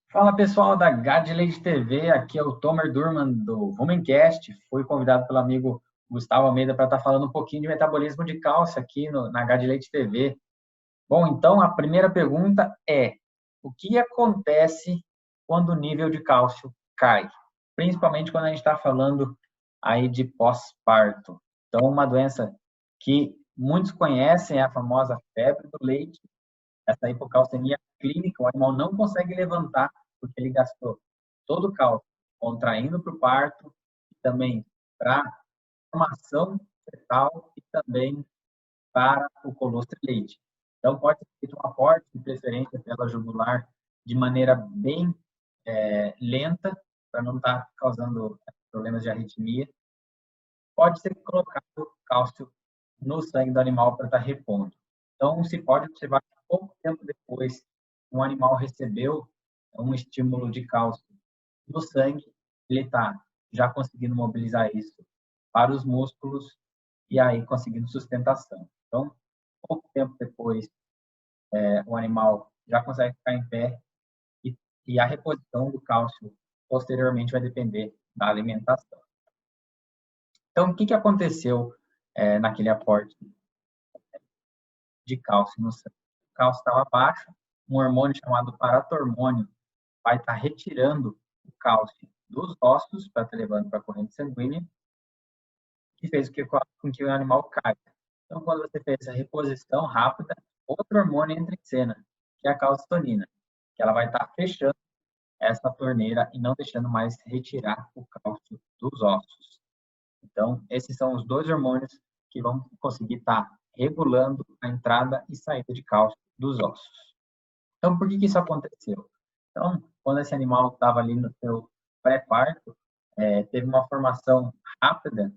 Fala pessoal da Gadlet TV, aqui é o Tomer Durman do Rumencast. Fui convidado pelo amigo Gustavo Almeida para estar falando um pouquinho de metabolismo de cálcio aqui na Gadlet TV. Bom, então a primeira pergunta é: o que acontece quando o nível de cálcio cai? Principalmente quando a gente está falando aí de pós-parto. Então, uma doença que muitos conhecem é a famosa febre do leite. Essa hipocalcemia clínica, o animal não consegue levantar porque ele gastou todo o cálcio contraindo para o parto e também para a formação fetal e também para o colostro e leite. Então, pode ser feito um aporte, de preferência pela jugular, de maneira bem lenta, para não estar causando problemas de arritmia. Pode ser colocado cálcio no sangue do animal para estar repondo. Então, se pode observar que pouco tempo depois um animal recebeu um estímulo de cálcio no sangue, ele está já conseguindo mobilizar isso para os músculos e aí conseguindo sustentação. Então, pouco tempo depois, o animal já consegue ficar em pé e a reposição do cálcio posteriormente vai depender da alimentação. Então, o que aconteceu naquele aporte de cálcio no sangue? O cálcio estava baixo, um hormônio chamado paratormônio vai estar retirando o cálcio dos ossos para estar levando para a corrente sanguínea, que fez com que o animal caia. Então, quando você fez a reposição rápida, outro hormônio entra em cena, que é a calcitonina, que ela vai estar fechando essa torneira e não deixando mais retirar o cálcio dos ossos. Então, esses são os dois hormônios que vão conseguir estar regulando a entrada e saída de cálcio dos ossos. Então, por que isso aconteceu? Então, quando esse animal estava ali no seu pré-parto, teve uma formação rápida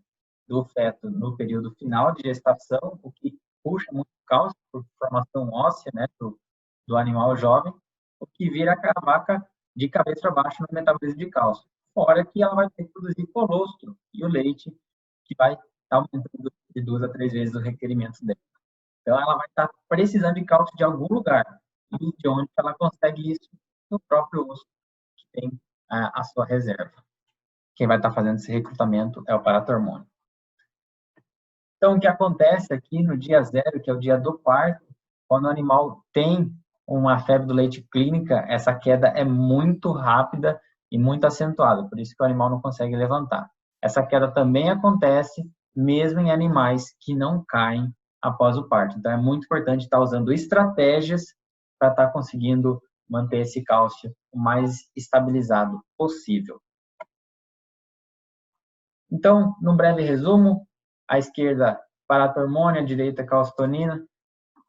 do feto no período final de gestação, o que puxa muito cálcio por formação óssea, né, do animal jovem, o que vira a vaca de cabeça para baixo no metabolismo de cálcio. Fora que ela vai ter que produzir colostro e o leite, que vai estar aumentando de 2 a 3 vezes o requerimento dela. Então, ela vai estar precisando de cálcio de algum lugar. E de onde ela consegue isso? No próprio osso, que tem a sua reserva. Quem vai estar fazendo esse recrutamento é o paratormônio. Então, o que acontece aqui no dia zero, que é o dia do parto, quando o animal tem uma febre do leite clínica, essa queda é muito rápida e muito acentuada, por isso que o animal não consegue levantar. Essa queda também acontece mesmo em animais que não caem após o parto. Então, é muito importante estar usando estratégias para estar conseguindo manter esse cálcio o mais estabilizado possível. Então, num breve resumo, à esquerda, paratormônio, à direita, calcitonina.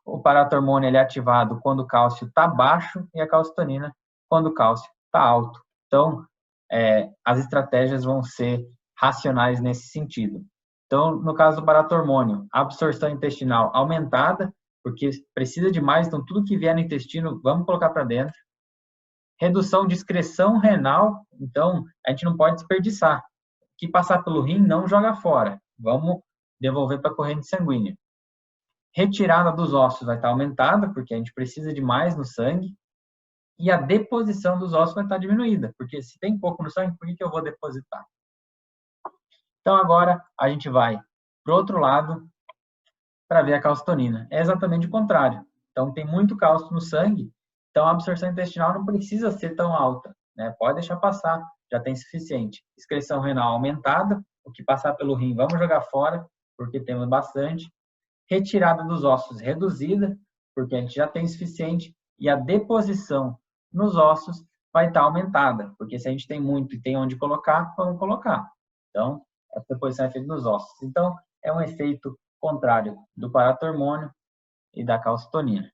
O paratormônio ele é ativado quando o cálcio está baixo e a calcitonina quando o cálcio está alto. Então, as estratégias vão ser racionais nesse sentido. Então, no caso do paratormônio, a absorção intestinal aumentada, porque precisa de mais, então tudo que vier no intestino, vamos colocar para dentro. Redução de excreção renal, então a gente não pode desperdiçar. O que passar pelo rim, não joga fora. Vamos devolver para a corrente sanguínea. Retirada dos ossos vai estar aumentada, porque a gente precisa de mais no sangue. E a deposição dos ossos vai estar diminuída, porque se tem pouco no sangue, por que eu vou depositar? Então, agora a gente vai para o outro lado para ver a calcitonina. É exatamente o contrário. Então, tem muito cálcio no sangue, então a absorção intestinal não precisa ser tão alta, né? Pode deixar passar, já tem suficiente. Excreção renal aumentada, o que passar pelo rim vamos jogar fora, porque temos bastante. Retirada dos ossos reduzida, porque a gente já tem suficiente. E a deposição nos ossos vai estar aumentada, porque se a gente tem muito e tem onde colocar, vamos colocar. Então, essa deposição é feita nos ossos. Então, é um efeito contrário do paratormônio e da calcitonina.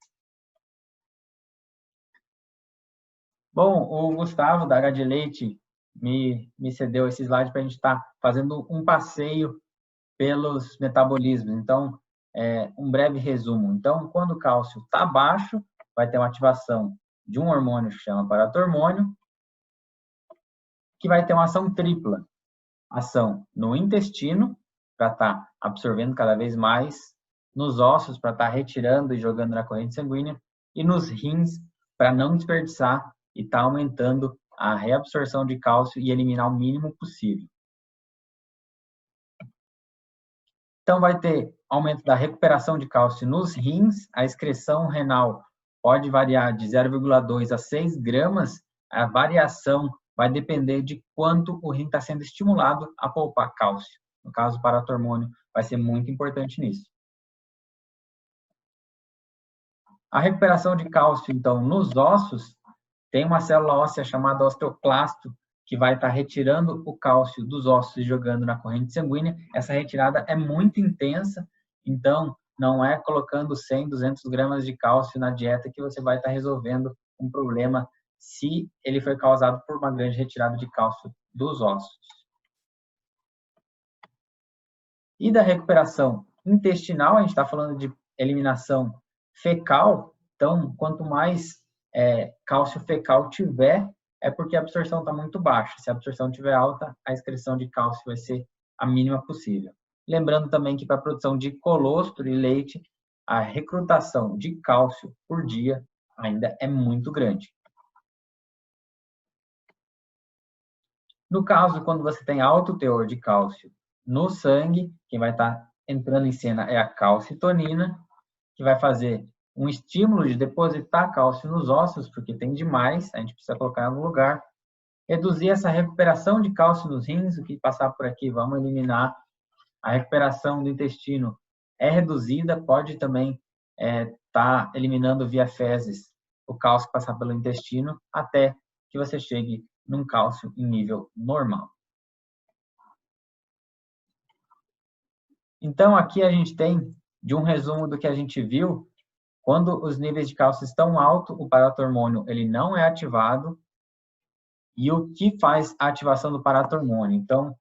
Bom, o Gustavo, da H de Leite, me cedeu esse slide para a gente estar fazendo um passeio pelos metabolismos. Então, um breve resumo. Então, quando o cálcio está baixo, vai ter uma ativação de um hormônio que chama paratormônio, que vai ter uma ação tripla. Ação no intestino, para estar absorvendo cada vez mais, nos ossos, para estar retirando e jogando na corrente sanguínea, e nos rins, para não desperdiçar e está aumentando a reabsorção de cálcio e eliminar o mínimo possível. Então, vai ter aumento da recuperação de cálcio nos rins, a excreção renal pode variar de 0,2 a 6 gramas, a variação vai depender de quanto o rim está sendo estimulado a poupar cálcio. No caso, o paratormônio vai ser muito importante nisso. A recuperação de cálcio, então, nos ossos, tem uma célula óssea chamada osteoclasto, que vai estar retirando o cálcio dos ossos e jogando na corrente sanguínea. Essa retirada é muito intensa, então não é colocando 100, 200 gramas de cálcio na dieta que você vai estar resolvendo um problema se ele foi causado por uma grande retirada de cálcio dos ossos. E da recuperação intestinal, a gente está falando de eliminação fecal, então quanto mais cálcio fecal tiver, é porque a absorção está muito baixa. Se a absorção estiver alta, a excreção de cálcio vai ser a mínima possível. Lembrando também que para a produção de colostro e leite, a recrutação de cálcio por dia ainda é muito grande. No caso, quando você tem alto teor de cálcio no sangue, quem vai estar entrando em cena é a calcitonina, que vai fazer um estímulo de depositar cálcio nos ossos, porque tem demais, a gente precisa colocar no lugar. Reduzir essa recuperação de cálcio nos rins, o que passar por aqui, vamos eliminar. A recuperação do intestino é reduzida, pode também estar eliminando via fezes o cálcio que passar pelo intestino, até que você chegue num cálcio em nível normal. Então, aqui a gente tem, de um resumo do que a gente viu, quando os níveis de cálcio estão altos, o paratormônio ele não é ativado. E o que faz a ativação do paratormônio? Então,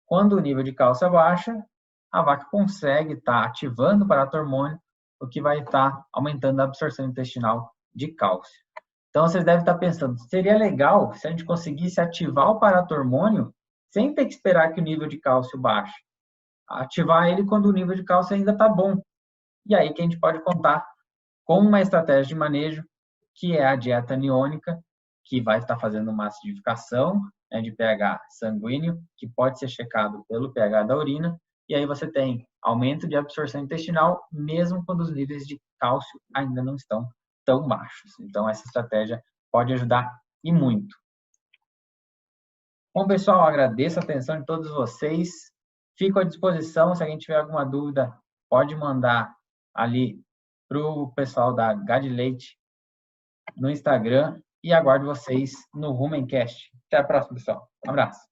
quando o nível de cálcio abaixa, a vaca consegue estar ativando o paratormônio, o que vai estar aumentando a absorção intestinal de cálcio. Então, vocês devem estar pensando, seria legal se a gente conseguisse ativar o paratormônio sem ter que esperar que o nível de cálcio baixe. Ativar ele quando o nível de cálcio ainda está bom. E aí que a gente pode contar com uma estratégia de manejo, que é a dieta aniônica, que vai estar fazendo uma acidificação de pH sanguíneo, que pode ser checado pelo pH da urina, e aí você tem aumento de absorção intestinal, mesmo quando os níveis de cálcio ainda não estão tão baixos. Então, essa estratégia pode ajudar e muito. Bom, pessoal, agradeço a atenção de todos vocês. Fico à disposição, se alguém tiver alguma dúvida, pode mandar ali para o pessoal da Gad Leite no Instagram e aguardo vocês no Rumencast. Até a próxima, pessoal. Um abraço.